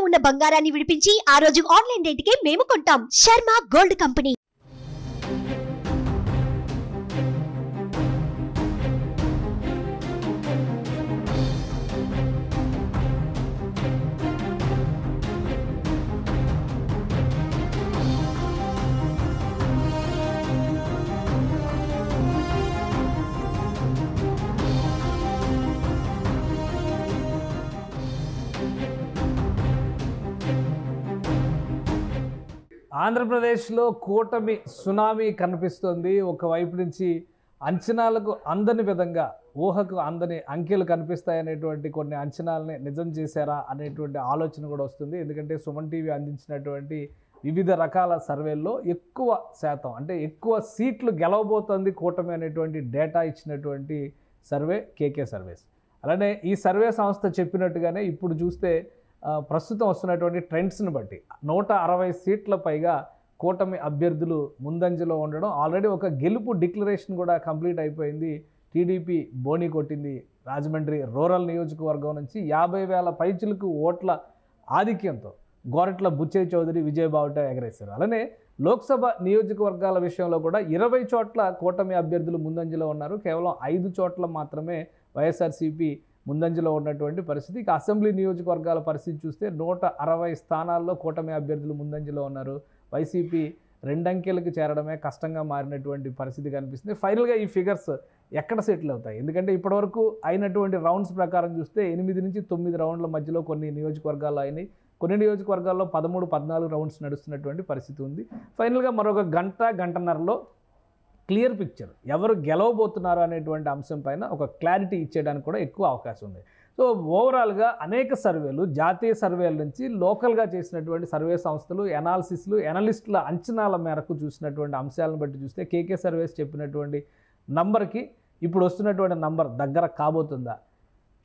ఉన్న బంగారాన్ని విడిపించి ఆ రోజు ఆన్లైన్ రేటుకే మేము కొంటాం. Sharma gold company. ఆంధ్రప్రదేశ్లో కూటమి సునామీ కనిపిస్తోంది. ఒకవైపు నుంచి అంచనాలకు అందని విధంగా, ఊహకు అందని అంకెలు కనిపిస్తాయనేటువంటి కొన్ని అంచనాలని నిజం చేశారా అనేటువంటి ఆలోచన కూడా వస్తుంది. ఎందుకంటే సుమన్ టీవీ అందించినటువంటి వివిధ రకాల సర్వేల్లో ఎక్కువ శాతం, అంటే ఎక్కువ సీట్లు గెలవబోతోంది కూటమి అనేటువంటి డేటా ఇచ్చినటువంటి సర్వే కేకే సర్వేస్. అలానే ఈ సర్వే సంస్థ చెప్పినట్టుగానే ఇప్పుడు చూస్తే ప్రస్తుతం వస్తున్నటువంటి ట్రెండ్స్ని బట్టి 160 సీట్ల పైగా కూటమి అభ్యర్థులు ముందంజలో ఉండడం, ఆల్రెడీ ఒక గెలుపు డిక్లరేషన్ కూడా కంప్లీట్ అయిపోయింది. టీడీపీ బోని కొట్టింది. రాజమండ్రి రూరల్ నియోజకవర్గం నుంచి 50,000 పైచిలకు ఓట్ల ఆధిక్యంతో గోరట్ల బుచ్చయ్య చౌదరి విజయబావుట ఎగరేశారు. అలానే లోక్సభ నియోజకవర్గాల విషయంలో కూడా 20 చోట్ల కూటమి అభ్యర్థులు ముందంజలో ఉన్నారు. కేవలం 5 చోట్ల మాత్రమే వైఎస్ఆర్సీపీ ముందంజలో ఉన్నటువంటి పరిస్థితి. ఇక అసెంబ్లీ నియోజకవర్గాల పరిస్థితి చూస్తే 160 స్థానాల్లో కూటమి అభ్యర్థులు ముందంజలో ఉన్నారు. వైసీపీ 2 అంకెలకు చేరడమే కష్టంగా మారినటువంటి పరిస్థితి కనిపిస్తుంది. ఫైనల్గా ఈ ఫిగర్స్ ఎక్కడ సెటిల్ అవుతాయి? ఎందుకంటే ఇప్పటివరకు అయినటువంటి రౌండ్స్ ప్రకారం చూస్తే 8 నుంచి 9 రౌండ్ల మధ్యలో కొన్ని నియోజకవర్గాల్లో అయినాయి. కొన్ని నియోజకవర్గాల్లో 13, 14 రౌండ్స్ నడుస్తున్నటువంటి పరిస్థితి ఉంది. ఫైనల్గా మరొక గంటన్నరలో క్లియర్ పిక్చర్ ఎవరు గెలవబోతున్నారు అనేటువంటి అంశం పైన ఒక క్లారిటీ ఇచ్చేయడానికి కూడా ఎక్కువ అవకాశం ఉంది. సో ఓవరాల్గా అనేక సర్వేలు, జాతీయ సర్వేల నుంచి లోకల్గా చేసినటువంటి సర్వే సంస్థలు, ఎనాలిసిస్లు, ఎనలిస్టుల అంచనాల మేరకు చూసినటువంటి అంశాలను బట్టి చూస్తే కేకే సర్వేస్ చెప్పినటువంటి నంబర్కి ఇప్పుడు వస్తున్నటువంటి నంబర్ దగ్గర కాబోతుందా?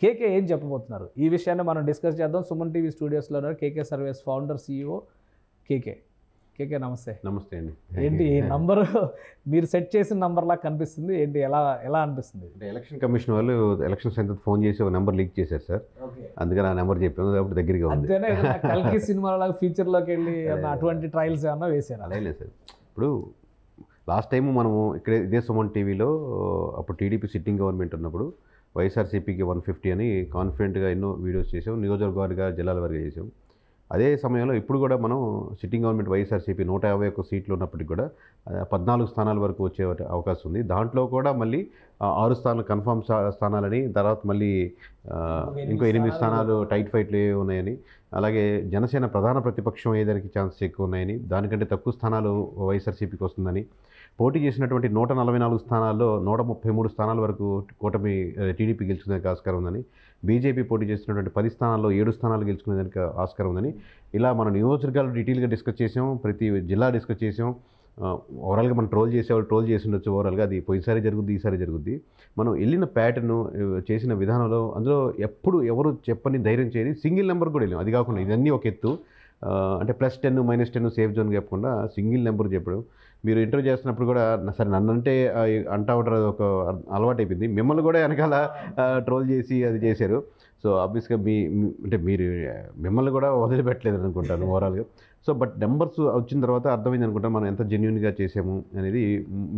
కేకే ఏం చెప్పబోతున్నారు? ఈ విషయాన్ని మనం డిస్కస్ చేద్దాం. సుమన్ టీవీ స్టూడియోస్లో ఉన్నారు కేకే సర్వేస్ ఫౌండర్, CEO కేకే. కేకే నమస్తే. నమస్తే అండి. ఏంటి ఈ నంబరు మీరు సెట్ చేసిన నంబర్లా కనిపిస్తుంది, ఏంటి ఎలా అనిపిస్తుంది? అంటే ఎలక్షన్ కమిషన్ వాళ్ళు ఎలక్షన్ సెంటర్ ఫోన్ చేసి ఒక నెంబర్ లీక్ చేశారు సార్. అందుకని ఆ నెంబర్ చెప్పాను కాబట్టి దగ్గరగా ఉంది. అంతేనా? కల్కి సినిమాల ఫ్యూచర్లోకి వెళ్ళి అటువంటి ట్రయల్స్ ఏమన్నా వేసారు? అలా లేదు సార్. ఇప్పుడు లాస్ట్ టైం మనము ఇక్కడ ఇదే సుమన్ టీవీలో అప్పుడు టీడీపీ సిట్టింగ్ గవర్నమెంట్ ఉన్నప్పుడు వైఎస్ఆర్సీపీకి 150 అని కాన్ఫిడెంట్గా ఎన్నో వీడియోస్ చేసాం. నియోజకవర్గాలుగా, జిల్లాల వరకు చేసాం. అదే సమయంలో ఇప్పుడు కూడా మనం సిట్టింగ్ గవర్నమెంట్ వైఎస్ఆర్సీపీ 151 సీట్లు ఉన్నప్పటికీ కూడా 14 స్థానాల వరకు వచ్చే అవకాశం ఉంది. దాంట్లో కూడా మళ్ళీ 6 స్థానాలు కన్ఫర్మ్ స్థానాలని, తర్వాత మళ్ళీ ఇంకో 8 స్థానాలు టైట్ ఫైట్లు ఉన్నాయని, అలాగే జనసేన ప్రధాన ప్రతిపక్షం అయ్యేదానికి ఛాన్సెస్ ఎక్కువ ఉన్నాయని, దానికంటే తక్కువ స్థానాలు వైఎస్ఆర్సీపీకి వస్తుందని, పోటీ చేసినటువంటి 144 స్థానాల్లో 133 స్థానాల వరకు కూటమి టీడీపీ గెలుచుకునేందుకు ఆస్కారం ఉందని, బీజేపీ పోటీ చేసినటువంటి 10 స్థానాల్లో 7 స్థానాలు గెలుచుకునేదానికి ఆస్కారం ఉందని, ఇలా మన నియోజకవర్గాలు డీటెయిల్గా డిస్కస్ చేసాం. ప్రతి జిల్లా డిస్కస్ చేసాం. ఓవరాల్గా మనం ట్రోల్ చేసి ఉండొచ్చు. ఓవరాల్గా అది పోయినసారి జరుగుద్ది, ఈసారి జరుగుద్ది. మనం వెళ్ళిన ప్యాటర్ను, చేసిన విధానంలో అందులో ఎప్పుడు ఎవరు చెప్పని ధైర్యం చేయని సింగిల్ నెంబర్ కూడా వెళ్ళాం. అది కాకుండా ఇదన్నీ ఒక ఎత్తు, అంటే +10, -10 సేఫ్ జోన్ చెప్పకుండా సింగిల్ నెంబర్ చెప్పడం. మీరు ఇంటర్వ్యూ చేస్తున్నప్పుడు కూడా సరే నన్నంటే అంటా ఉంటారు, ఒక అలవాటు అయిపోయింది. మిమ్మల్ని కూడా వెనకాల ట్రోల్ చేసి అది చేశారు. సో ఆబ్వియస్గా అంటే మీరు మిమ్మల్ని కూడా వదిలిపెట్టలేదు అనుకుంటాను ఓవరాల్గా. సో బట్ నెంబర్స్ వచ్చిన తర్వాత అర్థమైంది అనుకుంటాను మనం ఎంత జెన్యూన్గా చేసాము అనేది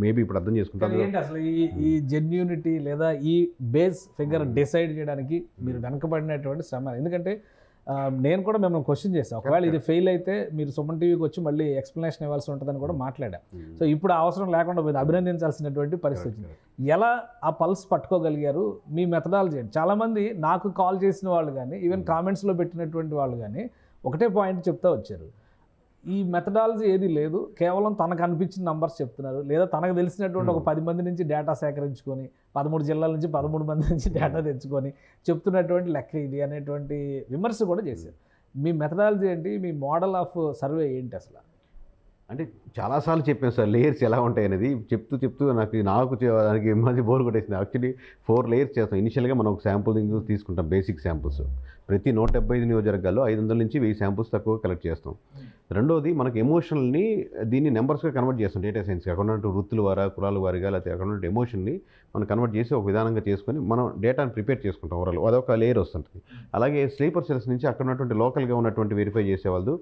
మేబీ ఇప్పుడు అర్థం చేసుకుంటాను. ఏంటి అసలు ఈ జెన్యూనిటీ లేదా ఈ బేస్ ఫిగర్ డిసైడ్ చేయడానికి మీరు వెనకబడినటువంటి శ్రమ? ఎందుకంటే నేను కూడా మిమ్మల్ని క్వశ్చన్ చేస్తాను, ఒకవేళ ఇది ఫెయిల్ అయితే మీరు సుమన్ టీవీకి వచ్చి మళ్ళీ ఎక్స్ప్లెనేషన్ ఇవ్వాల్సి ఉంటుందని కూడా మాట్లాడా. సో ఇప్పుడు అవసరం లేకుండా పోయింది, అభినందించాల్సినటువంటి పరిస్థితి. ఎలా ఆ పల్స్ పట్టుకోగలిగారు? మీ మెథడాలజీ ఏంటి? చాలామంది నాకు కాల్ చేసిన వాళ్ళు కానీ, ఈవెన్ కామెంట్స్లో పెట్టినటువంటి వాళ్ళు కానీ ఒకటే పాయింట్ చెప్తా వచ్చారు, ఈ మెథడాలజీ ఏది లేదు, కేవలం తనకు అనిపించిన నంబర్స్ చెప్తున్నారు, లేదా తనకు తెలిసినటువంటి ఒక 10 మంది నుంచి డేటా సేకరించుకొని 13 జిల్లాల నుంచి 13 మంది నుంచి డేటా తెచ్చుకొని చెప్తున్నటువంటి లెక్క ఇది అనేటువంటి విమర్శ కూడా చేశారు. మీ మెథడాలజీ ఏంటి? మీ మోడల్ ఆఫ్ సర్వే ఏంటి అసలు? అంటే చాలాసార్లు చెప్పాను సార్ లేయర్స్ ఎలా ఉంటాయి అనేది. చెప్తూ దానికి మంది బోర్ కొట్టేసింది. యాక్చువల్లీ 4 లేయర్స్ చేస్తాం. ఇనిషియల్గా మనం ఒక శాంపుల్ తీసుకుంటాం, బేసిక్ శాంపుల్స్. ప్రతి 175 నియోజకవర్గాల్లో 500 నుంచి 1000 శాంపుల్స్ తక్కువ కలెక్ట్ చేస్తాం. రెండోది మనకు ఎమోషనల్ని దీన్ని నెంబర్స్గా కన్వర్ట్ చేస్తాం డేటా సైన్స్. అక్కడ ఉన్నట్టు వృత్తుల వారా, కులాల వారిగా, లేకపోతే అక్కడ ఉన్న ఎమోషన్ని మనం కన్వర్ట్ చేసి ఒక విధానంగా చేసుకొని మనం డేటాను ప్రిపేర్ చేసుకుంటాం ఓవరాల్. అదొక లేయర్ వస్తుంటుంది. అలాగే స్లీపర్ సెల్స్ నుంచి అక్కడ ఉన్నటువంటి లోకల్గా ఉన్నటువంటి వెరిఫై చేసేవాళ్ళు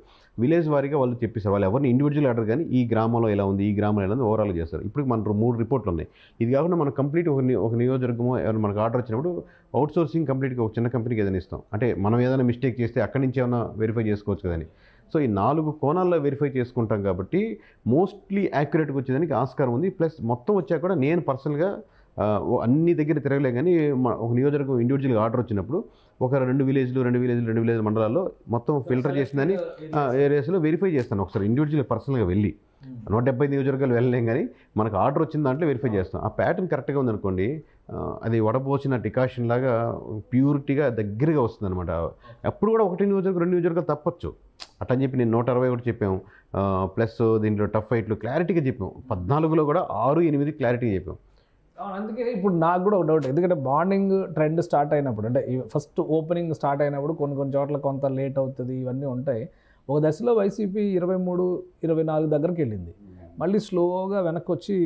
విలేజ్ వారీగా వాళ్ళు చెప్పేస్తారు. వాళ్ళు ఎవరిని ఇండివిజువల్ ఆర్డర్ కానీ ఈ గ్రామంలో ఎలా ఉంది, ఈ గ్రామంలో ఎలా ఉంది ఓవరాల్ చేస్తారు. ఇప్పుడు మన 3 రిపోర్ట్లు ఉన్నాయి. ఇది కాకుండా మనం కంప్లీట్ ఒక నియోజకవర్గమో ఎవరైనా మనకు ఆర్డర్ వచ్చినప్పుడు అవుట్ సోర్సింగ్ కంప్లీట్గా ఒక చిన్న కంపెనీకి ఏదైనా ఇస్తాం. అంటే మనం ఏదైనా మిస్టేక్ చేస్తే అక్కడి నుంచి ఏమైనా వెరిఫై చేసుకోవచ్చు కదని. సో ఈ 4 కోణాల్లో వెరిఫై చేసుకుంటాం కాబట్టి మోస్ట్లీ యాక్యురేట్గా వచ్చేదానికి ఆస్కారం ఉంది. ప్లస్ మొత్తం వచ్చాక కూడా నేను పర్సనల్గా అన్ని దగ్గర తిరగలే కానీ ఒక నియోజకవర్గం ఇండివిజువల్గా ఆర్డర్ వచ్చినప్పుడు ఒక 2 విలేజ్ మండలాల్లో మొత్తం ఫిల్టర్ చేసిందని ఏరియాస్లో వెరిఫై చేస్తాను ఒకసారి ఇండివిజువల్గా పర్సనల్గా వెళ్ళి. 170 నియోజకవర్గాలు వెళ్ళలేం కానీ మనకు ఆర్డర్ వచ్చిన దాంట్లో వెరిఫై చేస్తాం. ఆ ప్యాటర్న్ కరెక్ట్గా ఉందనుకోండి, అది వడపోసిన డికాషన్ లాగా ప్యూరిటీగా దగ్గరగా వస్తుంది అనమాట. అప్పుడు కూడా 1 నియోజకవర్గం 2 నియోజకవర్గాలు తప్పచ్చు అట్లా అని చెప్పి నేను 160 కూడా చెప్పాము. ప్లస్ దీంట్లో టఫ్ ఫైట్లు క్లారిటీగా చెప్పాం. 14లో కూడా 6, 8 క్లారిటీగా చెప్పాం. అందుకే ఇప్పుడు నాకు కూడా ఒక డౌట్, ఎందుకంటే బాండింగ్ ట్రెండ్ స్టార్ట్ అయినప్పుడు, అంటే ఫస్ట్ ఓపెనింగ్ స్టార్ట్ అయినప్పుడు కొన్ని చోట్ల కొంత లేట్ అవుతుంది, ఇవన్నీ ఉంటాయి. ఒక దశలో వైసీపీ 23, 24 దగ్గరికి వెళ్ళింది. మళ్ళీ స్లోగా వెనక్కి వచ్చి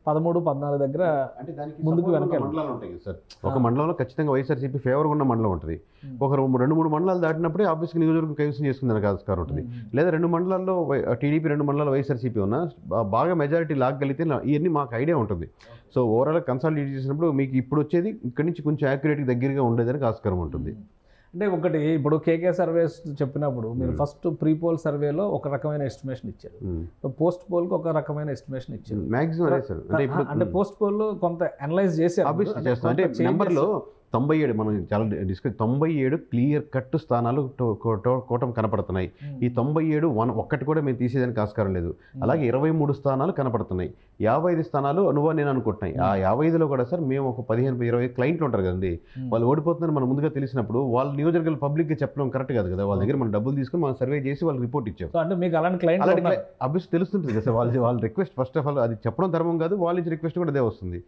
13, 14 దగ్గర అంటే దానికి ముందుకు వెనక మండలాలు ఉంటాయి సార్. ఒక మండలంలో ఖచ్చితంగా వైఎస్ఆర్సీపీ ఫేవర్గా ఉన్న మండలం ఉంటుంది. ఒక 2-3 మండలాలు దాటినప్పుడే ఆబ్వియస్గా నియోజకవర్గం కైవసం చేసుకుందని ఆస్కారం ఉంటుంది. లేదా 2 మండలాల్లో టీడీపీ 2 మండలాల్లో వైఎస్ఆర్సీపీ ఉన్నా బాగా మెజారిటీ లాగలిగితే ఇవన్నీ మాకు ఐడియా ఉంటుంది. సో ఓవరాల్ కన్సాలిడేట్ చేసినప్పుడు మీకు ఇప్పుడు వచ్చేది ఇక్కడి నుంచి కొంచెం యాక్యురేట్గా దగ్గరగా ఉండేదానికి ఆస్కారం ఉంటుంది. అంటే ఒకటి ఇప్పుడు కేకే సర్వేస్ చెప్పినప్పుడు మీరు ఫస్ట్ ప్రీ పోల్ సర్వేలో ఒక రకమైన ఎస్టిమేషన్ ఇచ్చారు, పోస్ట్ పోల్కి ఒక రకమైన ఎస్టిమేషన్ ఇచ్చారు. మ్యాక్సిమం అదే సార్. అంటే పోస్ట్ పోల్లో కొంత అనలైజ్ చేసి అంటే నెంబర్లో 97 మనం చాలా డిస్కస్ 97 క్లియర్ కట్ స్థానాలు కూటమి కనపడుతున్నాయి. ఈ 97 ఒక్కటి కూడా మేము తీసేదానికి ఆస్కారం లేదు. అలాగే 23 స్థానాలు కనపడుతున్నాయి. 55 స్థానాలు నువ్వు నేను అనుకుంటున్నాయి. ఆ 55లో కూడా సార్ మేము ఒక 15-20 క్లయింట్లు ఉంటారు కదండి, వాళ్ళు ఓడిపోతున్నారని మనం ముందుగా తెలిసినప్పుడు వాళ్ళ నియోజకవర్గాలు పబ్లిక్గా చెప్పడం కరెక్ట్ కాదు కదా. వాళ్ళ దగ్గర మనం డబ్బులు తీసుకుని మనం సర్వే చేసి వాళ్ళు రిపోర్ట్ ఇచ్చాం. అంటే మీకు అలాంటి క్లయింట్ అభ్యర్థి తెలుస్తుంటుంది కదా సార్. వాళ్ళ రిక్వెస్ట్ ఫస్ట్ ఆఫ్ ఆల్ అది చెప్పడం ధర్మం కాదు, వాళ్ళ నుంచి రిక్వెస్ట్ కూడా అదే వస్తుంది.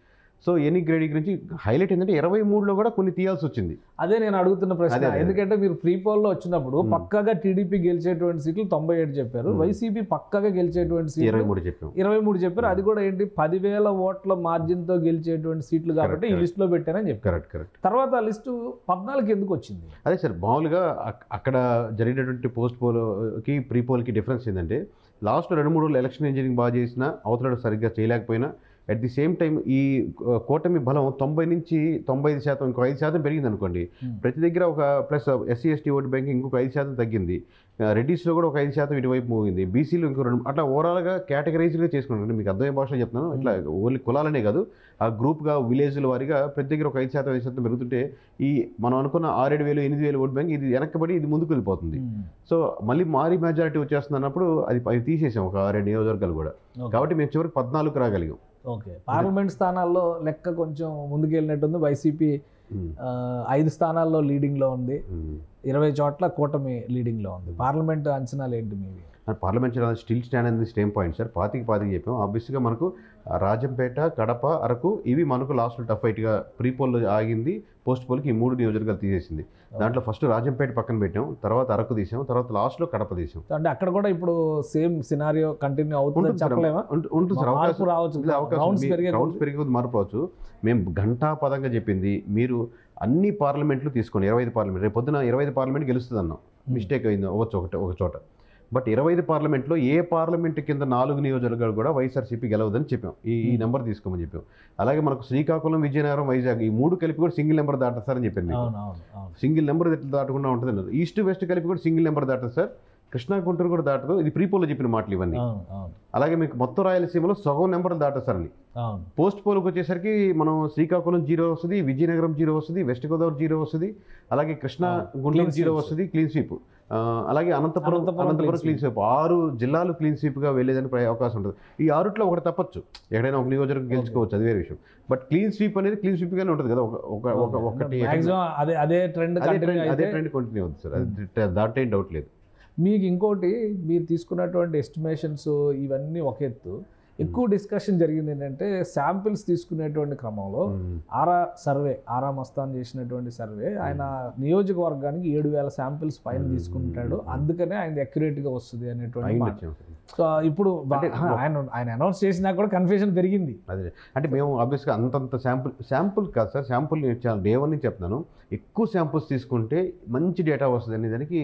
సో ఎనీ గ్రేడింగ్ గురించి హైలైట్ ఏంటంటే 23లో కూడా కొన్ని తీయాల్సి వచ్చింది. అదే నేను అడుగుతున్న ప్రశ్న. ఎందుకంటే మీరు ప్రీ పోల్లో వచ్చినప్పుడు పక్కాగా టీడీపీ గెలిచేటువంటి సీట్లు 97 చెప్పారు, వైసీపీ పక్కాగా గెలిచేటువంటి సీట్లు 23 చెప్పారు. అది కూడా ఏంటి 10,000 ఓట్ల మార్జిన్తో గెలిచేటువంటి సీట్లు కాబట్టి ఈ లిస్టులో పెట్టానని చెప్పారు. కరెక్ట్. తర్వాత ఆ లిస్టు 14కి ఎందుకు వచ్చింది? అదే సార్, మామూలుగా అక్కడ జరిగినటువంటి పోస్ట్ పోల్కి ప్రీ పోల్కి డిఫరెన్స్ ఏంటంటే లాస్ట్లో 2-3 రోజులు ఎలక్షన్ ఇంజనీరింగ్ బాగా చేసినా అవతల సరిగ్గా చేయలేకపోయినా అట్ ది సేమ్ టైం ఈ కూటమి బలం 90 నుంచి 95%, ఇంకో 5% పెరిగింది అనుకోండి. ప్రతి దగ్గర ఒక plus SC ST vote bank ఇంకొక 5% తగ్గింది. రెడ్డిస్లో కూడా ఒక 5% ఇటువైపు మోగింది. బీసీలో ఇంకో 2 అట్లా ఓవరాల్గా కేటగరైజ్గా చేసుకుంటాను. మీకు అర్థమయ్యే భాషలో చెప్తున్నాను. ఇట్లా ఓన్లీ కులాలనే కాదు, ఆ గ్రూప్గా విలేజ్ల వారిగా ప్రతి దగ్గర ఒక 5% పెరుగుతుంటే ఈ మనం అనుకున్న 6,000, 8,000 ఓటు బ్యాంక్ ఇది వెనక్కబడి ఇది ముందుకు వెళ్ళిపోతుంది. సో మళ్ళీ మారీ మెజారిటీ వచ్చేస్తుంది అన్నప్పుడు అది తీసేసాం ఒక 6 నియోజకవర్గాలు కూడా. కాబట్టి మేము చివరికి 14కు రాగలిగాం. ఓకే. పార్లమెంట్ స్థానాల్లో లెక్క కొంచెం ముందుకెళ్ళినట్టుంది. వైసీపీ 5 స్థానాల్లో లీడింగ్లో ఉంది, 20 చోట్ల కూటమి లీడింగ్లో ఉంది. పార్లమెంట్ అంచనాలు ఏంటి మీవి? పార్లమెంట్ స్టిల్ స్టాండ్ అనేది సేమ్ పాయింట్ సార్. 25 చెప్పాం. ఆబ్వియస్గా మనకు రాజంపేట, కడప, అరకు ఇవి మనకు లాస్ట్లో టఫ్ ఫైట్గా ప్రీ పోల్ ఆగింది. పోస్ట్ పోల్కి ఈ 3 నియోజకవర్గాలు తీసేసింది. దాంట్లో ఫస్ట్ రాజంపేట పక్కన పెట్టాం, తర్వాత అరకు తీసాం, తర్వాత లాస్ట్లో కడప తీసాం. అంటే అక్కడ కూడా ఇప్పుడు సేమ్ సినారియో కంటిన్యూ అవుతుంది చెప్పలేమా? ఉంటుంది సార్. అవకాశం రౌండ్స్ పెరిగే మార్పు రావచ్చు. మేము ఘంటాపదంగా చెప్పింది మీరు అన్ని పార్లమెంట్లు తీసుకోండి. 25 పార్లమెంట్ రేపు పొద్దున 25 పార్లమెంట్ గెలుస్తుంది అన్నాం. మిస్టేక్ అయింది అవ్వచ్చు ఒక చోట. బట్ 25 పార్లమెంట్లో ఏ పార్లమెంట్ కింద 4 నియోజకవర్గాలు కూడా వైఎస్ఆర్సీపీ గెలవదని చెప్పాం. ఈ నెంబర్ తీసుకోమని చెప్పాం. అలాగే మనకు శ్రీకాకుళం, విజయనగరం, వైజాగ్ ఈ 3 కలిపి కూడా సింగిల్ నెంబర్ దాటారు అని చెప్పాను. సింగిల్ నెంబర్ ఎట్లా దాటకుండా ఉంటుంది అన్నారు. ఈస్ట్ వెస్ట్ కలిపి కూడా సింగిల్ నెంబర్ దాటారు సార్. కృష్ణా, గుంటూరు కూడా దాటదు. ఇది ప్రీపోల్లో చెప్పిన మాటలు ఇవన్నీ. అలాగే మీకు మొత్తం రాయలసీమలో సగం నెంబర్లు దాటేస్తారని. పోస్ట్ పోల్కి వచ్చేసరికి మనం శ్రీకాకుళం 0 వస్తుంది, విజయనగరం 0 వస్తుంది, వెస్ట్ గోదావరి 0 వస్తుంది, అలాగే కృష్ణా, గుంటూరు 0 వస్తుంది క్లీన్ స్వీప్. అలాగే అనంతపురం క్లీన్ స్వీప్. 6 జిల్లాలు క్లీన్ స్వీప్గా వెళ్ళేదని అవకాశం ఉంటుంది. ఈ 6లో ఒకటి తప్పచ్చు, ఎక్కడైనా ఒక నియోజకవర్గం గెలుచుకోవచ్చు, అది వేరే విషయం. బట్ క్లీన్ స్వీప్ అనేది క్లీన్ స్వీప్గానే ఉంటుంది కదా. ఒకటి అదే ట్రెండ్ కంటిన్యూ అవుతుంది సార్. అది దాంట్లో డౌట్ లేదు. మీకు ఇంకోటి, మీరు తీసుకున్నటువంటి ఎస్టిమేషన్స్ ఇవన్నీ ఒక ఎత్తు, ఎక్కువ డిస్కషన్ జరిగింది ఏంటంటే శాంపిల్స్ తీసుకునేటువంటి క్రమంలో ఆరా మస్తాన్ చేసినటువంటి సర్వే ఆయన నియోజకవర్గానికి 7,000 శాంపిల్స్ పైన తీసుకుంటాడు, అందుకనే ఆయన అక్యురేట్గా వస్తుంది అనేటువంటి మాట. సో ఇప్పుడు ఆయన అనౌన్స్ చేసినా కూడా కన్ఫ్యూజన్ పెరిగింది. అదే అంటే మేము ఆబ్వియస్గా అంతంత శాంపుల్ కాదు సార్, శాంపుల్ చాలా డే వన్ నుంచి చెప్తున్నాను, ఎక్కువ శాంపుల్స్ తీసుకుంటే మంచి డేటా వస్తుంది అనే దానికి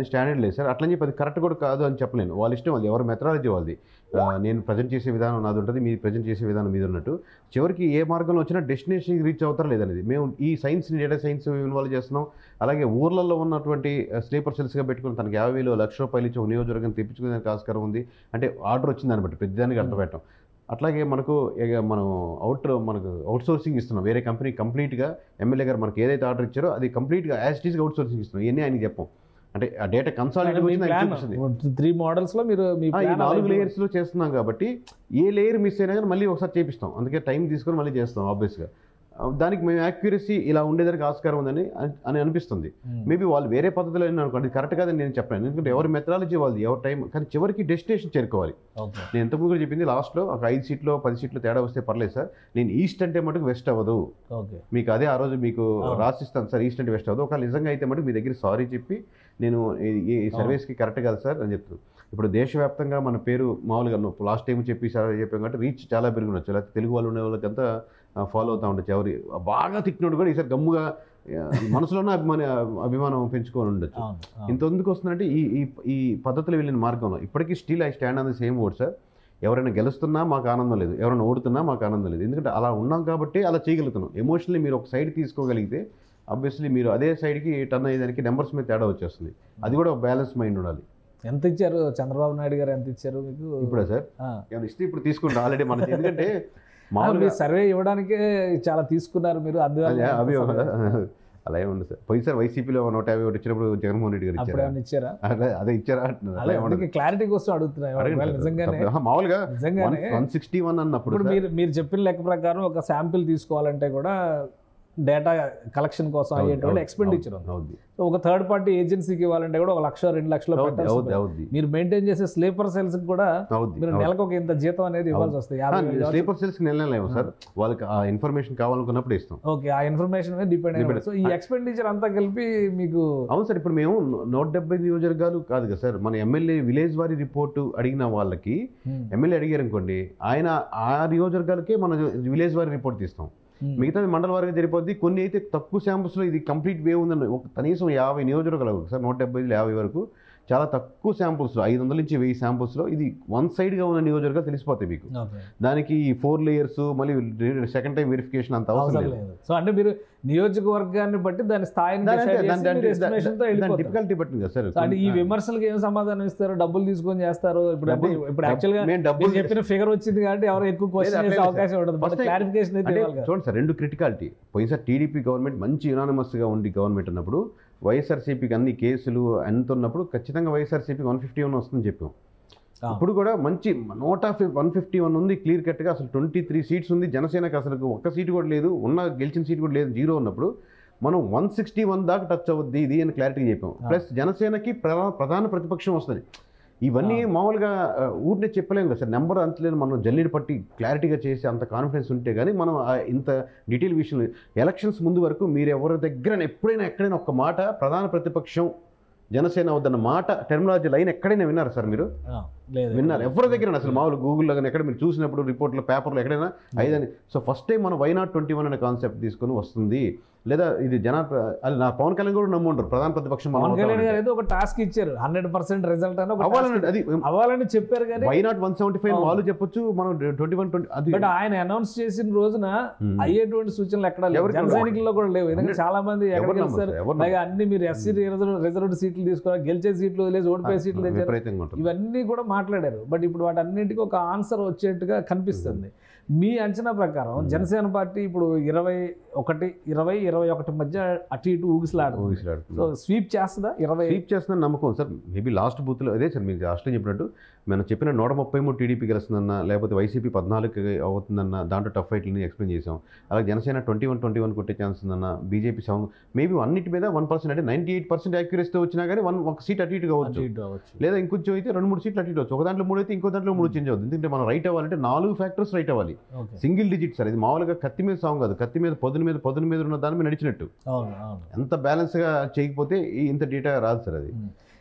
స్టాండర్డ్ లేదు సార్. అట్లని చెప్పి అది కరెక్ట్ కూడా కాదు అని చెప్పలేను, వాళ్ళ ఇష్టం వాళ్ళది, ఎవరి మెథడాలజీ వాళ్ళది. నేను ప్రజెంట్ చేసే విధానం నాది ఉంటుంది, మీరు ప్రజెంట్ చేసే విధానం మీద ఉన్నట్టు. చివరికి ఏ మార్గంలో వచ్చినా డెస్టినేషన్కి రీచ్ అవుతారా లేదనేది మేము ఈ సైన్స్ని, డేటా సైన్స్ ఇన్వాల్వ్ చేస్తున్నాం. అలాగే ఊర్లలో ఉన్నటువంటి స్లీపర్ సెల్స్గా పెట్టుకుని తనకి 50,000 1,00,000 ఇచ్చి ఒక నియోజకవర్గం తెప్పించుకునేందుకు ఆస్కారం ఉంది. అంటే ఆర్డర్ వచ్చింది దాన్ని బట్టి పెద్దదానికి అర్థం పెట్టాం. అట్లాగే మనం అవుట్ సోర్సింగ్ ఇస్తున్నాం వేరే కంపెనీ కంప్లీట్గా. ఎమ్మెల్యే గారు మనకి ఏదైతే ఆర్డర్ ఇచ్చారో అది కంప్లీట్గా యాజ్ ఇట్ ఈస్గా అవుట్ సోర్సింగ్ ఇస్తున్నాం. ఇవన్నీ ఆయనకి చెప్పాం. అంటే ఆ డేటా కన్సాలిడేట్ వచ్చింది 3 మోడల్స్లో మీరు ఈ 4 లేయర్స్లో చేస్తున్నాం కాబట్టి ఏ లేయర్ మిస్ అయినా కానీ మళ్ళీ ఒకసారి చేపిస్తాం. అందుకే టైం తీసుకొని మళ్ళీ చేస్తాం. ఆబ్వియస్గా దానికి మేము యాక్యురసీ ఇలా ఉండేదానికి ఆస్కారం ఉందని అనిపిస్తుంది. మేబీ వాళ్ళు వేరే పద్ధతిలో అనుకోండి, కరెక్ట్ కాదని నేను చెప్పలేను, ఎందుకంటే ఎవరి మెథడాలజీ వాళ్ళది, ఎవరి టైం. కానీ చివరికి డెస్టినేషన్ చేరుకోవాలి. నేను ఎంతమంది కూడా చెప్పింది, లాస్ట్లో ఒక 5 సీట్లు 10 సీట్లు తేడా వస్తే పర్లేదు సార్, నేను ఈస్ట్ అంటే మటుకు వెస్ట్ అవ్వదు, మీకు అదే ఆ రోజు మీకు రాసిస్తాను సార్, ఈస్ట్ అంటే వెస్ట్ అవ్వదు. ఒకవేళ నిజంగా అయితే మటుకు మీ దగ్గర సారీ చెప్పి నేను ఈ సర్వీస్కి కరెక్ట్ కాదు సార్ అని చెప్తున్నాను. ఇప్పుడు దేశవ్యాప్తంగా మన పేరు మామూలుగా లాస్ట్ టైం చెప్పాం కాబట్టి రీచ్ చాలా పెరిగి ఉండొచ్చు, లేకపోతే తెలుగు వాళ్ళు ఉండే వాళ్ళకంతా ఫాలో అవుతూ ఉండొచ్చు. ఎవరు బాగా తిట్టినోడు కూడా ఈసారి గమ్ముగా మనసులోనే అభిమానం పెంచుకొని ఉండొచ్చు. ఇంతెందుకు వస్తుందంటే ఈ పద్ధతులు వెళ్ళిన మార్గంలో ఇప్పటికీ still I stand on the same word sir. ఎవరైనా గెలుస్తున్నా మాకు ఆనందం లేదు, ఎవరైనా ఓడుతున్నా మాకు ఆనందం లేదు. ఎందుకంటే అలా ఉన్నాం కాబట్టి అలా చేయగలుగుతున్నాం. ఎమోషనల్లీ మీరు ఒక సైడ్ తీసుకోగలిగితే ఆబ్వియస్లీ మీరు అదే సైడ్కి టర్న్ అయ్యేదానికి నెంబర్స్ మీద తేడా వచ్చేస్తుంది. అది కూడా ఒక బ్యాలెన్స్ మైండ్ ఉండాలి. ఎంత ఇచ్చారు చంద్రబాబు నాయుడు గారు, ఎంత ఇచ్చారు మీకు ఇప్పుడా సార్? ఏమైనా ఇస్తే ఇప్పుడు తీసుకుంటాం ఆల్రెడీ మనకి. ఎందుకంటే మామూలుగా సర్వే ఇవ్వడానికే చాలా తీసుకున్నారు మీరు, అవి అలా ఏముంది సార్. పోయిసారి వైసీపీలో 151 వచ్చినప్పుడు జగన్మోహన్ రెడ్డి గారు ఇచ్చారా? అదే ఇచ్చారా? క్లారిటీ కోసం అడుగుతున్నాను. నిజంగానే మామూలుగా 161 అన్నప్పుడు మీరు చెప్పిన లెక్క ప్రకారం ఒక శాంపిల్ తీసుకోవాలంటే కూడా డేటా కలెక్షన్ కోసం అయ్యేటువంటి ఎక్స్పెండిచర్ ఉంది. సో ఒక థర్డ్ పార్టీ ఏజెన్సీకి ఇవ్వాలంటే కూడా 1 లక్ష 2 లక్షలు పెట్టాల్సి, మీరు మెయింటైన్ చేసే స్లీపర్ సెల్స్ కూడా మీరు నెలకు ఒక ఇంత జీతం అనేది ఇవ్వాల్సి వస్తుంది. స్లీపర్ సెల్స్ నెల సార్, వాళ్ళకి ఆ ఇన్ఫర్మేషన్ కావాలనుకున్నప్పుడు ఇస్తాం. ఓకే, ఆ ఇన్ఫర్మేషన్ మీద డిపెండ్ అయ్యి. సో ఈ ఎక్స్పెండిచర్ అంతా కలిపి మీకు అవును సార్. ఇప్పుడు మేము 170 నియోజకవర్గాలు కాదు కదా సార్, మన ఎమ్మెల్యే విలేజ్ వారి రిపోర్టు అడిగిన వాళ్ళకి ఎమ్మెల్యే అడిగారు అనుకోండి, ఆయన ఆ నియోజకవర్గాలకే మన విలేజ్ వారి రిపోర్ట్ తీస్తాం. మిగతాది మండల వారిగా జరిపోద్ది. కొన్ని అయితే తక్కువ శాంపుల్స్లో ఇది కంప్లీట్ వే ఉందని కనీసం 50 నియోజకవర్గాలు సార్, 175 వరకు చాలా తక్కువ శాంపుల్స్లో 500 నుంచి 1000 శాంపుల్స్లో ఇది వన్ సైడ్గా ఉన్న నియోజకవర్గాలు తెలిసిపోతాయి మీకు. దానికి 4 లేయర్స్ మళ్ళీ సెకండ్ టైం వెరిఫికేషన్ అంత అవసరం లేదు. సో అంటే మీరు నియోజకవర్గాన్ని బట్టి దాని స్థాయిని డిఫికల్టీ పట్టింది కదా సార్. అంటే ఈ విమర్శలకు ఏం సమాధానం ఇస్తారు? డబ్బులు తీసుకొని చేస్తారు. ఇప్పుడు యాక్చువల్గా డబ్బులు చెప్పిన ఫిగర్ వచ్చింది కాబట్టి ఎవరు ఎక్కువ క్వశ్చన్ చేసే అవకాశం ఉండదు. క్లారిఫికేషన్ అయితే చూడండి సార్, 2 క్రిటికాలిటీ. పోయినసారి టీడీపీ గవర్నమెంట్ మంచి యునానిమస్గా ఉండి గవర్నమెంట్ ఉన్నప్పుడు వైఎస్ఆర్సీపీకి అన్ని కేసులు ఎంత ఉన్నప్పుడు ఖచ్చితంగా వైఎస్ఆర్సీపీకి 151 వస్తుందని చెప్పాం. ఇప్పుడు కూడా మంచి 151 ఉంది క్లియర్ కట్గా. అసలు 23 సీట్స్ ఉంది. జనసేనకి అసలు 1 సీటు కూడా లేదు, గెలిచిన సీటు కూడా లేదు, 0 ఉన్నప్పుడు మనం 161 దాకా టచ్ అవుద్ది ఇది అని క్లారిటీ చెప్పాం. ప్లస్ జనసేనకి ప్రధాన ప్రతిపక్షం వస్తుంది. ఇవన్నీ మామూలుగా ఊరినే చెప్పలేము కదా సార్. నెంబర్ అంతలేదు, మనం జల్లీడు పట్టి క్లారిటీగా చేసి అంత కాన్ఫిడెన్స్ ఉంటే కానీ మనం ఇంత డీటెయిల్ విషయం. ఎలక్షన్స్ ముందు వరకు మీరు ఎవరి దగ్గర ఎప్పుడైనా ఒక్క మాట ప్రధాన ప్రతిపక్షం జనసేన వద్దన్న మాట టెర్మినాలజీ లైన్ ఎక్కడైనా విన్నారు సార్? మీరు విన్నారు? ఎవరి దగ్గర అసలు మామూలు గూగుల్లో కానీ ఎక్కడ మీరు చూసినప్పుడు రిపోర్ట్లో పేపర్లో ఎక్కడైనా 5 అని. సో ఫస్ట్ టైం మనం వై నాట్ 21 అనే కాన్సెప్ట్ తీసుకొని వస్తుంది. లేదా ఇది అది నా పవన్ కళ్యాణ్ కూడా నమ్ముంటారు ప్రధాన ప్రతిపక్షం. పవన్ కళ్యాణ్ గారు ఏదో ఒక టాస్క్ ఇచ్చారు, 100% రిజల్ట్ అని అవ్వాలని చెప్పారు కానీ వై నాట్ 175 వాళ్ళు చెప్పొచ్చు, మనం 21 అది. బట్ ఆయన అనౌన్స్ చేసిన రోజున అయ్యేటువంటి సూచనలు ఎక్కడ లేవు, జన సైనికుల్లో కూడా లేవు. ఎందుకంటే చాలా మంది ఎక్కడ గెలుస్తారు, అన్ని మీరు ఎస్సీ రిజర్వ్డ్ సీట్లు తీసుకోవాలి, గెలిచే సీట్లు వదిలేసి ఓడిపోయే సీట్లు తెచ్చారు, ఇవన్నీ కూడా మాట్లాడారు. బట్ ఇప్పుడు వాటన్నిటికీ ఒక ఆన్సర్ వచ్చేట్టుగా కనిపిస్తుంది. మీ అంచనా ప్రకారం జనసేన పార్టీ ఇప్పుడు 21 మధ్య అటు ఇటు ఊగిసలాడుతుంది. సో స్వీప్ చేస్తుందా? 20 స్వీప్ చేస్తుందని నమ్మకం సార్. మేబీ లాస్ట్ బూత్లో అదే సార్ మీరు లాస్ట్లో చెప్పినట్టు మనం చెప్పిన 133 టీడీపీ గెలుస్తుందన్న, లేకపోతే వైసీపీ 14 అవుతుందన్న, దాంట్లో టఫ్ ఫైట్లని ఎక్స్ప్లెయిన్ చేసాం. అలాగే జనసేన 21 కొట్టే ఛాన్స్ ఉందన్న, బీజేపీ 7, మేబీ అన్నిటి మీద 1% అంటే 98% యాక్యురసీతో వచ్చినా కానీ ఒక సీట్ అటు ఇటు కావచ్చు, లేదా ఇంకొంచెం అయితే 2-3 సీట్లు అటు ఇటు వచ్చు. ఒక దాంట్లో 3 అయితే ఇంకో దాంట్లో 3 చేంజ్ అవుతుంది. ఎందుకంటే మనం రైట్ అవ్వాలంటే 4 ఫ్యాక్టర్స్ రైట్ అవ్వాలి. సింగిల్ డిజిట్ సార్, ఇది మామూలుగా కత్తి మీద సాంగ్ కాదు, కత్తి మీద పొద్దున మీద ఉన్న దాని మీద నడిచినట్టు. ఎంత బ్యాలెన్స్గా చేయకపోతే ఇంత డేటా రాదు సార్. అది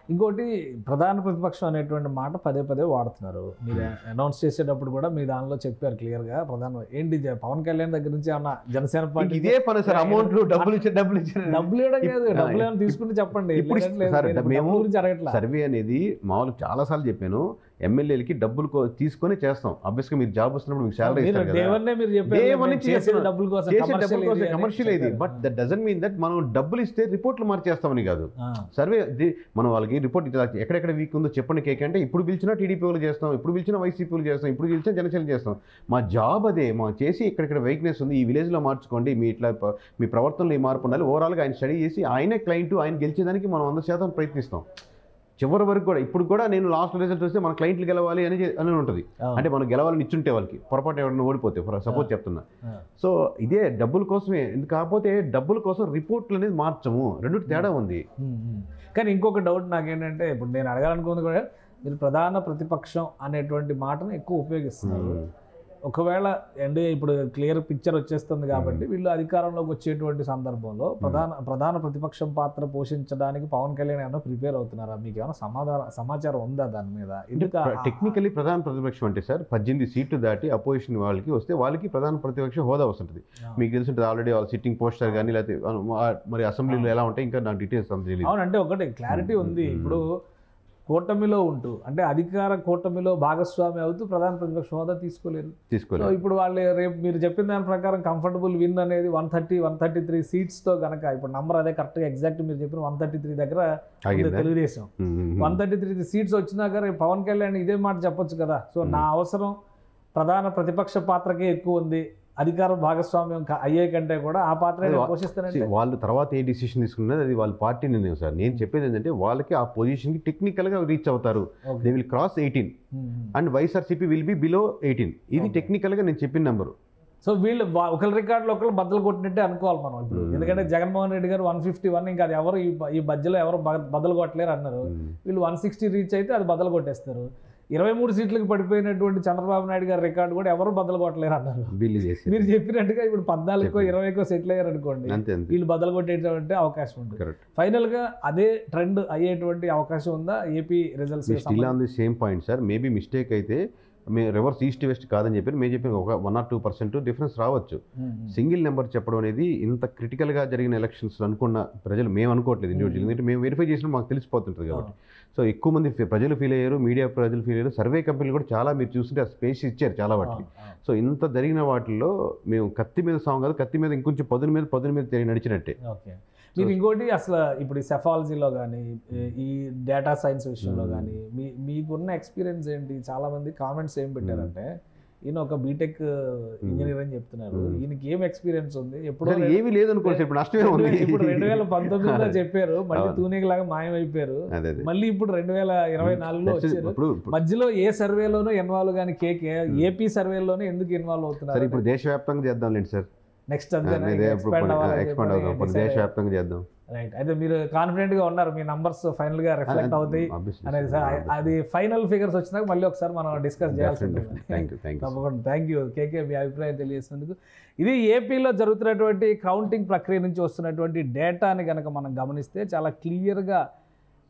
ఇంకోటి ప్రధాన ప్రతిపక్షం అనేటువంటి మాట పదే వాడుతున్నారు. మీరు అనౌన్స్ చేసేటప్పుడు కూడా మీ దానిలో చెప్పారు క్లియర్గా. ఏంటి పవన్ కళ్యాణ్ దగ్గర నుంచి ఏమన్నా జనసేన పార్టీ ఇదే పని సార్, అమౌంట్లు డబ్బులు ఇవ్వడం కాదు, డబ్బులు ఏమైనా తీసుకుంటే చెప్పండి. మేము సర్వే అనేది మామూలు చాలాసార్లు చెప్పాను, ఎమ్మెల్యేలకి డబ్బులు తీసుకొని చేస్తాం. ఆబ్వియస్గా మీరు జాబ్ వస్తున్నప్పుడు మీకు శాలరీ కమర్షియల్ ఇది. But that doesn't mean that మనం డబ్బులు ఇస్తే రిపోర్ట్లు మార్చేస్తామని కాదు. సర్వే మనం వాళ్ళకి రిపోర్ట్ ఎక్కడెక్కడ వీక్ ఉందో చెప్పండి కేక్ అంటే, ఇప్పుడు పిలిచినా టీడీపీ వాళ్ళు చేస్తాం, ఇప్పుడు పిలిచినా వైసీపీ వాళ్ళు చేస్తాం, ఇప్పుడు పిలిచినా జనసేన చేస్తాం. మా జాబ్ అదే, మా చేసి ఎక్కడెక్కడ వీక్నెస్ ఉంది ఈ విలేజ్లో మార్చుకోండి, మీ ఇట్లా మీ ప్రవర్తనలో ఈ మార్పు ఉండాలి. ఓవరాల్గా ఆయన స్టడీ చేసి ఆయనే క్లయింట్, ఆయన గెలిచేదానికి మనం 100% ప్రయత్నిస్తాం. చివరి వరకు కూడా ఇప్పుడు కూడా నేను లాస్ట్ రిజల్ట్ వస్తే మన క్లయింట్లు గెలవాలి అని ఉంటుంది. అంటే మనం గెలవాలని ఇచ్చుంటే వాళ్ళకి పొరపాటు ఎవరైనా ఓడిపోతే సపోజ్ చెప్తున్నా. సో ఇదే డబ్బుల కోసమే, కాకపోతే డబ్బుల కోసం రిపోర్ట్లు అనేది మార్చము, రెండు తేడా ఉంది. కానీ ఇంకొక డౌట్ నాకేంటంటే, ఇప్పుడు నేను అడగాలనుకుంది కూడా, మీరు ప్రధాన ప్రతిపక్షం అనేటువంటి మాటను ఎక్కువ ఉపయోగిస్తున్నారు. ఒకవేళ ఇప్పుడు క్లియర్ పిక్చర్ వచ్చేస్తుంది కాబట్టి వీళ్ళు అధికారంలోకి వచ్చేటువంటి సందర్భంలో ప్రధాన ప్రతిపక్షం పాత్ర పోషించడానికి పవన్ కళ్యాణ్ ఏమైనా ప్రిపేర్ అవుతున్నారా? మీకు ఏమైనా సమాచారం ఉందా దాని మీద? టెక్నికలీ ప్రధాన ప్రతిపక్షం అంటే సార్ 18 సీట్లు దాటి అపోజిషన్ వాళ్ళకి వస్తే వాళ్ళకి ప్రధాన ప్రతిపక్షం హోదా వస్తుంటుంది. మీకు తెలిసింటుంది ఆల్రెడీ వాళ్ళ సిట్టింగ్ పోస్టర్ కానీ, లేకపోతే మరి అసెంబ్లీలో ఎలా ఉంటాయి ఇంకా నాకు డీటెయిల్స్ తెలియదు. అవునంటే ఒకటి క్లారిటీ ఉంది. ఇప్పుడు కూటమిలో ఉంటూ, అంటే అధికార కూటమిలో భాగస్వామి అవుతూ ప్రధాన ప్రతిపక్ష హోదా తీసుకోలేరు. ఇప్పుడు వాళ్ళు రేపు మీరు చెప్పిన దాని ప్రకారం కంఫర్టబుల్ విన్ అనేది 133 సీట్స్తో కనుక, ఇప్పుడు నంబర్ అదే కరెక్ట్గా ఎగ్జాక్ట్ మీరు చెప్పిన 133 దగ్గర తెలుగుదేశం 133 సీట్స్ వచ్చినాక రేపు పవన్ కళ్యాణ్ ఇదే మాట చెప్పొచ్చు కదా. సో నా అవసరం ప్రధాన ప్రతిపక్ష పాత్రకే ఎక్కువ ఉంది, అధికారం భాగస్వామ్యం అయ్యే కంటే కూడా ఆ పాత్ర పోషిస్తారంటే. వాళ్ళు తర్వాత ఏ డిసిషన్ తీసుకున్నది అది వాళ్ళ పార్టీ నిర్ణయం సార్. నేను చెప్పేది ఏంటంటే వాళ్ళకి ఆ పొజిషన్కి టెక్నికల్గా రీచ్ అవుతారు. They will cross 18 and YSRCP will be below 18. ఇది టెక్నికల్గా నేను చెప్పిన నెంబరు. సో వీళ్ళు ఒకరి రికార్డులో ఒకరు బద్దలు కొట్టినట్టే అనుకోవాలి మనం ఇప్పుడు. ఎందుకంటే జగన్మోహన్ రెడ్డి గారు 151, ఇంకా అది ఎవరు ఈ మధ్యలో ఎవరు బద్దలు కొట్టలేరు అన్నారు. వీళ్ళు 160 రీచ్ అయితే అది బద్దలు కొట్టేస్తారు. 23 సీట్లకు పడిపోయినటువంటి చంద్రబాబు నాయుడు గారి రికార్డు కూడా ఎవరు బద్దలు కొట్టలేరు అన్నారు. మీరు చెప్పినట్టుగా ఇప్పుడు 14కో 20కో సెటిల్ అయ్యారు అనుకోండి, వీళ్ళు బద్దలు కొట్టేటువంటి అవకాశం ఉంటుంది. ఫైనల్గా అదే ట్రెండ్ అయ్యేటువంటి అవకాశం ఉందా AP results? Still on the same point sir. Maybe mistake అయితే మేము రివర్స్ ఈస్ట్ వెస్ట్ కాదని చెప్పి మేము చెప్పిన ఒక 1 or 2% డిఫరెన్స్ రావచ్చు. సింగిల్ నెంబర్ చెప్పడం అనేది ఇంత క్రిటికల్గా జరిగిన ఎలక్షన్స్ అనుకున్న ప్రజలు మేము అనుకోవట్లేదు ఇండివిజువల్. ఎందుకంటే మేము వెరిఫై చేసినా మాకు తెలిసిపోతుంటుంది కాబట్టి. సో ఎక్కువ మంది ప్రజలు ఫీల్ అయ్యారు, మీడియా ప్రజలు ఫీల్ అయ్యారు, సర్వే కంపెనీలు కూడా చాలా మీరు చూస్తుంటే ఆ స్పేస్ ఇచ్చారు చాలా వాటికి. సో ఇంత జరిగిన వాటిల్లో మేము కత్తి మీద సాంగ్ కాదు, కత్తి మీద ఇంకొంచెం పదుల మీద నడిచినట్టే. మీరు ఇంకోటి అసలు ఇప్పుడు ఈ సెఫాలజీలో కానీ ఈ డేటా సైన్స్ విషయంలో కానీ మీకున్న ఎక్స్పీరియన్స్ ఏంటి? చాలామంది కామెంట్స్ ఏం పెట్టారంటే, ఈయన ఒక బీటెక్ ఇంజనీర్ అని చెప్తున్నారు, ఈయనకి ఏం ఎక్స్పీరియన్స్ ఉంది? ఎప్పుడు ఏమీ లేదు అనుకోండి, ఇప్పుడు నష్టమే ఉంది. ఇప్పుడు 2019లో చెప్పారు, మళ్ళీ తూనీలాగా మాయమైపోయారు. మళ్ళీ ఇప్పుడు 2024లో వచ్చారు. మధ్యలో ఏ సర్వేలోనూ ఇన్వాల్వ్ కానీ కేకే ఏపీ సర్వేలోనే ఎందుకు ఇన్వాల్వ్ అవుతున్నారు? ఇప్పుడు దేశవ్యాప్తంగా చేద్దాంలేండి సార్. నెక్స్ట్ దేశవ్యాప్తంగా చేద్దాం. రైట్. అయితే మీరు కాన్ఫిడెంట్గా ఉన్నారు, మీ నంబర్స్ ఫైనల్గా రిఫ్లెక్ట్ అవుతాయి అనేది సార్. అది ఫైనల్ ఫిగర్స్ వచ్చినాక మళ్ళీ ఒకసారి మనం డిస్కస్ చేయాల్సి ఉంటుంది. తప్పకుండా. థ్యాంక్ యూ కేకే, మీ అభిప్రాయం తెలియజేసినందుకు. ఇది ఏపీలో జరుగుతున్నటువంటి కౌంటింగ్ ప్రక్రియ నుంచి వస్తున్నటువంటి డేటాని కనుక మనం గమనిస్తే చాలా క్లియర్గా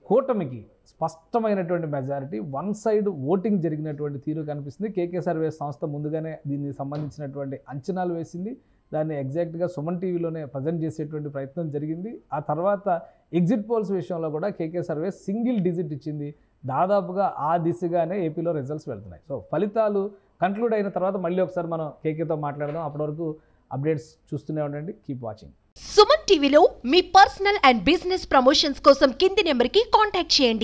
కూటమికి స్పష్టమైనటువంటి మెజారిటీ, వన్ సైడ్ ఓటింగ్ జరిగినటువంటి తీరు కనిపిస్తుంది. కేకే సర్వే సంస్థ ముందుగానే దీనికి సంబంధించినటువంటి అంచనాలు వేసింది, దాన్ని ఎగ్జాక్ట్గా సుమన్ టీవీలోనే ప్రజెంట్ చేసేటువంటి ప్రయత్నం జరిగింది. ఆ తర్వాత ఎగ్జిట్ పోల్స్ విషయంలో కూడా కేకే సర్వే సింగిల్ డిజిట్ ఇచ్చింది. దాదాపుగా ఆ దిశగానే ఏపీలో రిజల్ట్స్ వెళ్తున్నాయి. సో ఫలితాలు కన్క్లూడ్ అయిన తర్వాత మళ్ళీ ఒకసారి మనం కేకేతో మాట్లాడదాం. అప్పటి వరకు అప్డేట్స్ చూస్తూనే ఉండండి. Keep watching. సుమన్ టీవీలో మీ పర్సనల్ అండ్ బిజినెస్ ప్రమోషన్స్ కోసం కింది నెంబర్కి కాంటాక్ట్ చేయండి.